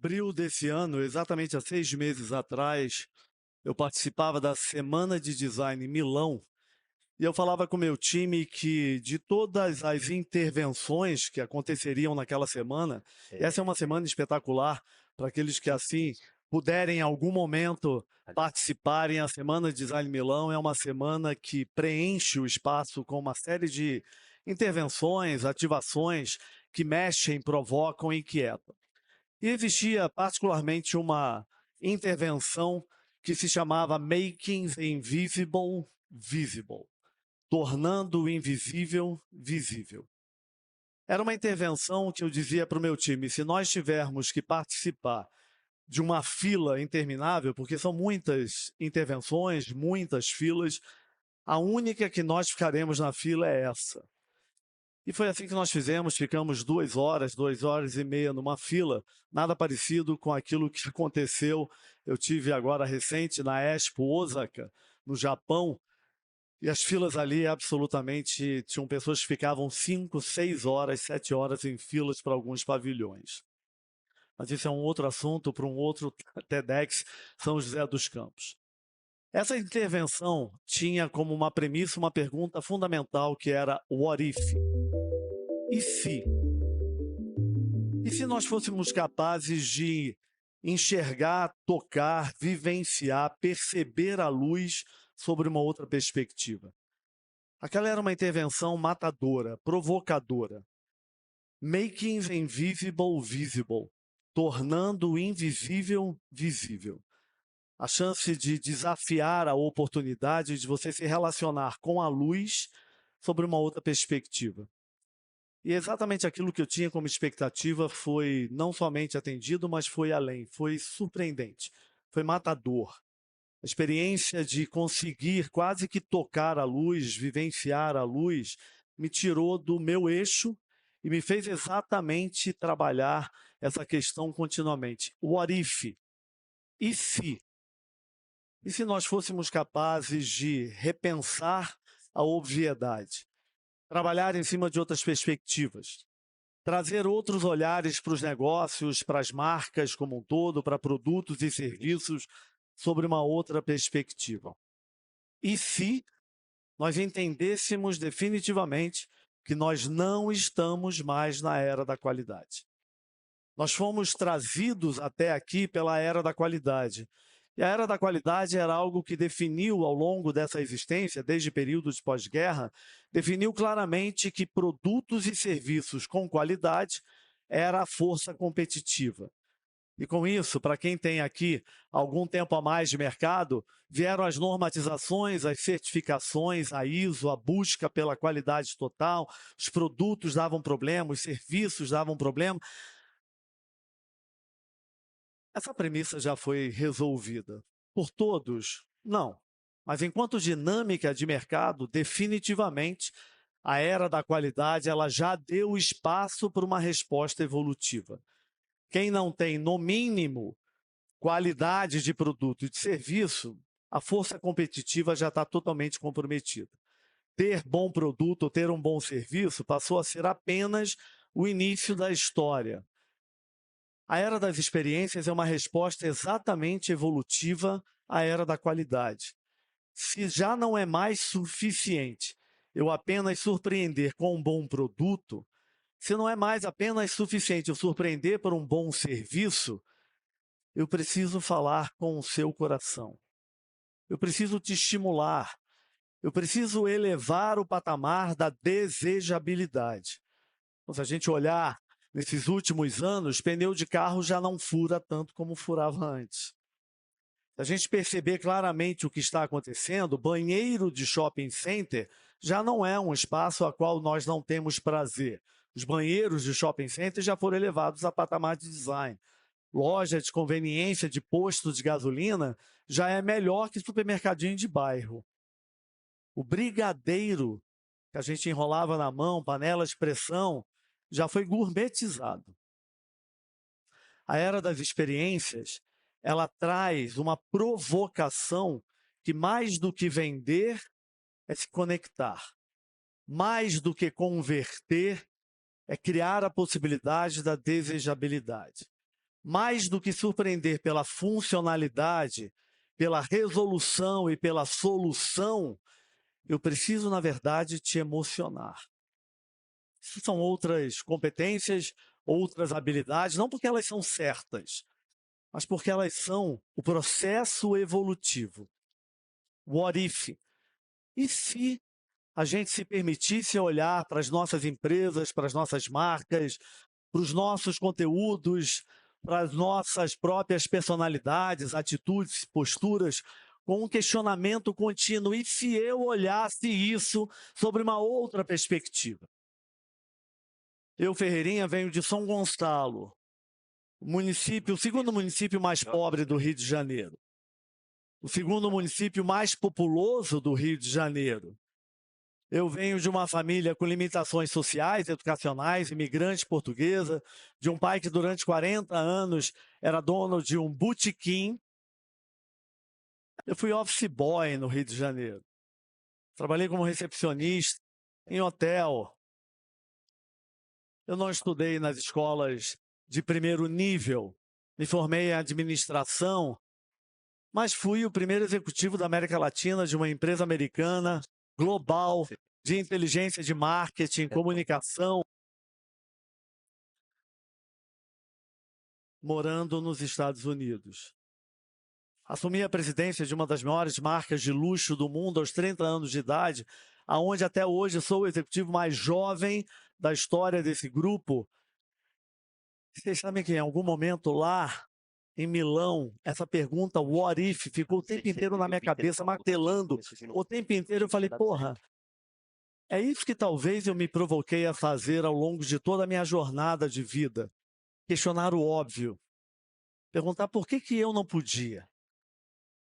abril desse ano, exatamente há 6 meses atrás, eu participava da Semana de Design em Milão e eu falava com o meu time que de todas as intervenções que aconteceriam naquela semana, Sei. essa é uma semana espetacular para aqueles que assim puderem em algum momento participarem. A Semana de Design Milão é uma semana que preenche o espaço com uma série de intervenções, ativações que mexem, provocam e inquietam. E existia particularmente uma intervenção que se chamava Making the Invisible Visible, tornando o invisível visível. Era uma intervenção que eu dizia para o meu time: se nós tivermos que participar de uma fila interminável, porque são muitas intervenções, muitas filas, a única que nós ficaremos na fila é essa. E foi assim que nós fizemos, ficamos 2 horas, 2 horas e meia numa fila, nada parecido com aquilo que aconteceu. Eu tive agora recente na Expo Osaka, no Japão, e as filas ali absolutamente tinham pessoas que ficavam 5, 6 horas, 7 horas em filas para alguns pavilhões. Mas isso é um outro assunto para um outro TEDx São José dos Campos. Essa intervenção tinha como uma premissa uma pergunta fundamental que era what if? E se? E se nós fôssemos capazes de enxergar, tocar, vivenciar, perceber a luz sobre uma outra perspectiva? Aquela era uma intervenção matadora, provocadora. Making the invisible visible, tornando o invisível visível. A chance de desafiar a oportunidade de você se relacionar com a luz sobre uma outra perspectiva. E exatamente aquilo que eu tinha como expectativa foi não somente atendido, mas foi além, foi surpreendente, foi matador. A experiência de conseguir quase que tocar a luz, vivenciar a luz, me tirou do meu eixo e me fez exatamente trabalhar essa questão continuamente. What if? E se? E se nós fôssemos capazes de repensar a obviedade, trabalhar em cima de outras perspectivas, trazer outros olhares para os negócios, para as marcas como um todo, para produtos e serviços, sobre uma outra perspectiva. E se nós entendêssemos definitivamente que nós não estamos mais na era da qualidade? Nós fomos trazidos até aqui pela era da qualidade. E a era da qualidade era algo que definiu ao longo dessa existência, desde períodos pós-guerra, definiu claramente que produtos e serviços com qualidade era a força competitiva. E com isso, para quem tem aqui algum tempo a mais de mercado, vieram as normatizações, as certificações, a ISO, a busca pela qualidade total, os produtos davam problema, os serviços davam problema. Essa premissa já foi resolvida. Por todos? Não. Mas enquanto dinâmica de mercado, definitivamente, a era da qualidade ela já deu espaço para uma resposta evolutiva. Quem não tem, no mínimo, qualidade de produto e de serviço, a força competitiva já está totalmente comprometida. Ter bom produto ou ter um bom serviço passou a ser apenas o início da história. A era das experiências é uma resposta exatamente evolutiva à era da qualidade. Se já não é mais suficiente eu apenas surpreender com um bom produto, se não é mais apenas suficiente eu surpreender por um bom serviço, eu preciso falar com o seu coração. Eu preciso te estimular. Eu preciso elevar o patamar da desejabilidade. Então, se a gente olhar nesses últimos anos, pneu de carro já não fura tanto como furava antes. Se a gente perceber claramente o que está acontecendo, banheiro de shopping center já não é um espaço a qual nós não temos prazer. Os banheiros de shopping center já foram elevados a patamar de design. Loja de conveniência de posto de gasolina já é melhor que supermercadinho de bairro. O brigadeiro que a gente enrolava na mão, panela de pressão, já foi gourmetizado. A era das experiências, ela traz uma provocação que mais do que vender é se conectar. Mais do que converter é criar a possibilidade da desejabilidade. mais do que surpreender pela funcionalidade, pela resolução e pela solução, eu preciso, na verdade, te emocionar. Isso são outras competências, outras habilidades, não porque elas são certas, mas porque elas são o processo evolutivo. What if? E se a gente se permitisse olhar para as nossas empresas, para as nossas marcas, para os nossos conteúdos, para as nossas próprias personalidades, atitudes, posturas, com um questionamento contínuo? E se eu olhasse isso sobre uma outra perspectiva? Eu, Ferreirinha, venho de São Gonçalo, o segundo município mais pobre do Rio de Janeiro, o segundo município mais populoso do Rio de Janeiro. Eu venho de uma família com limitações sociais, educacionais, imigrante portuguesa, de um pai que durante 40 anos era dono de um botequim. Eu fui office boy no Rio de Janeiro. Trabalhei como recepcionista em hotel. Eu não estudei nas escolas de primeiro nível, me formei em administração, mas fui o primeiro executivo da América Latina de uma empresa americana, global, de inteligência de marketing, comunicação, morando nos Estados Unidos. Assumi a presidência de uma das maiores marcas de luxo do mundo aos 30 anos de idade, aonde até hoje sou o executivo mais jovem da história desse grupo. Vocês sabem que em algum momento lá em Milão, essa pergunta, what if, ficou o tempo inteiro na minha cabeça, martelando. O tempo inteiro eu falei, porra, é isso que talvez eu me provoquei a fazer ao longo de toda a minha jornada de vida. Questionar o óbvio. Perguntar por que eu não podia.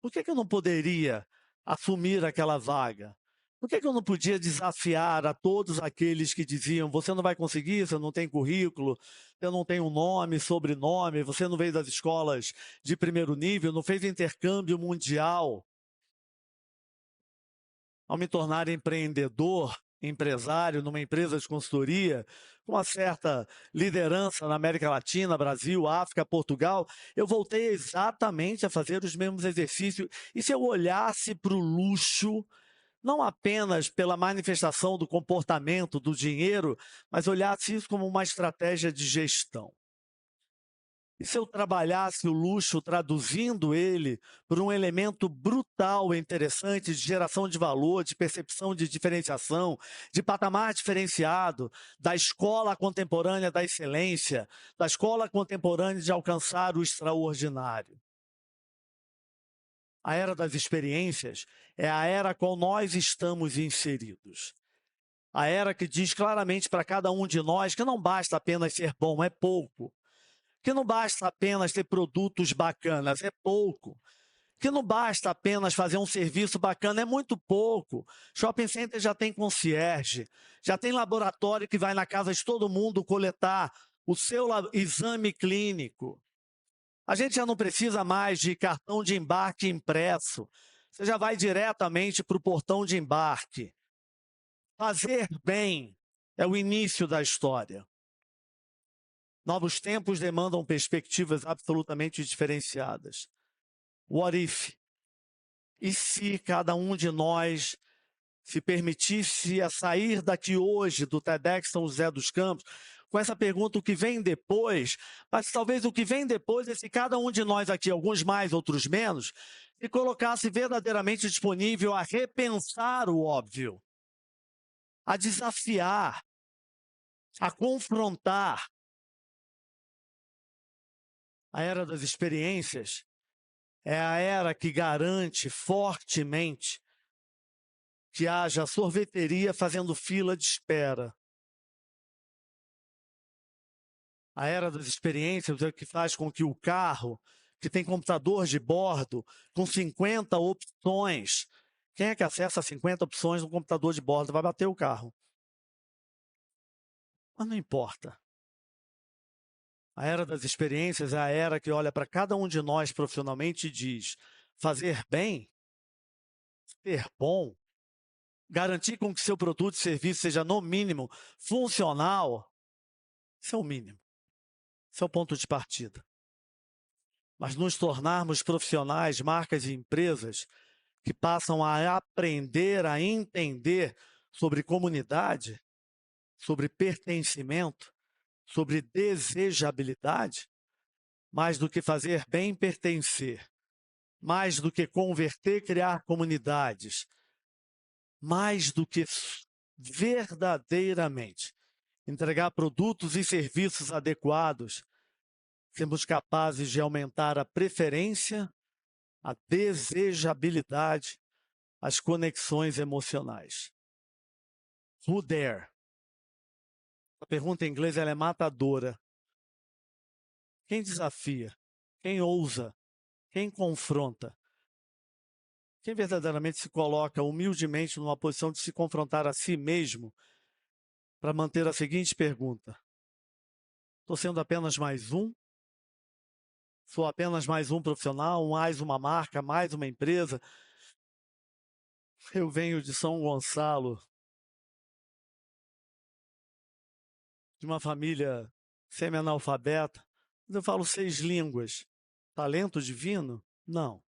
Por que eu não poderia assumir aquela vaga? Por que eu não podia desafiar a todos aqueles que diziam, você não vai conseguir, você não tem currículo, você não tem um nome, sobrenome, você não veio das escolas de primeiro nível, não fez intercâmbio mundial? Ao me tornar empreendedor, empresário numa empresa de consultoria, com uma certa liderança na América Latina, Brasil, África, Portugal, eu voltei exatamente a fazer os mesmos exercícios. E se eu olhasse para o luxo, não apenas pela manifestação do comportamento, do dinheiro, mas olhasse isso como uma estratégia de gestão? E se eu trabalhasse o luxo traduzindo ele por um elemento brutal e interessante de geração de valor, de percepção de diferenciação, de patamar diferenciado, da escola contemporânea da excelência, da escola contemporânea de alcançar o extraordinário? A era das experiências é a era a qual nós estamos inseridos. A era que diz claramente para cada um de nós que não basta apenas ser bom, é pouco. Que não basta apenas ter produtos bacanas, é pouco. Que não basta apenas fazer um serviço bacana, é muito pouco. Shopping center já tem concierge, já tem laboratório que vai na casa de todo mundo coletar o seu exame clínico. A gente já não precisa mais de cartão de embarque impresso. Você já vai diretamente para o portão de embarque. Fazer bem é o início da história. Novos tempos demandam perspectivas absolutamente diferenciadas. What if? E se cada um de nós se permitisse a sair daqui hoje do TEDx São José dos Campos com essa pergunta, o que vem depois, mas talvez o que vem depois é se cada um de nós aqui, alguns mais, outros menos, se colocasse verdadeiramente disponível a repensar o óbvio, a desafiar, a confrontar. A era das experiências é a era que garante fortemente que haja sorveteria fazendo fila de espera. A era das experiências é o que faz com que o carro, que tem computador de bordo, com 50 opções, quem é que acessa 50 opções no computador de bordo? Vai bater o carro. Mas não importa. A era das experiências é a era que olha para cada um de nós profissionalmente e diz: fazer bem, ser bom, garantir com que seu produto e serviço seja, no mínimo, funcional, isso é o mínimo. Esse é o ponto de partida. mas nos tornarmos profissionais, marcas e empresas que passam a aprender, a entender sobre comunidade, sobre pertencimento, sobre desejabilidade, mais do que fazer bem pertencer, mais do que converter, criar comunidades, mais do que verdadeiramente entregar produtos e serviços adequados, sermos capazes de aumentar a preferência, a desejabilidade, as conexões emocionais. Who dare? A pergunta em inglês ela é matadora. Quem desafia? Quem ousa? Quem confronta? Quem verdadeiramente se coloca humildemente numa posição de se confrontar a si mesmo para manter a seguinte pergunta: estou sendo apenas mais um? Sou apenas mais um profissional, mais uma marca, mais uma empresa? Eu venho de São Gonçalo, de uma família semi-analfabeta, mas eu falo 6 línguas. Talento divino? Não.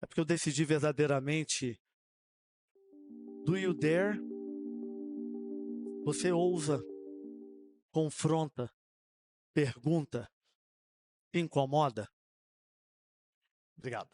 É porque eu decidi verdadeiramente. Do you dare? Você ousa, confronta, pergunta, incomoda? Obrigado.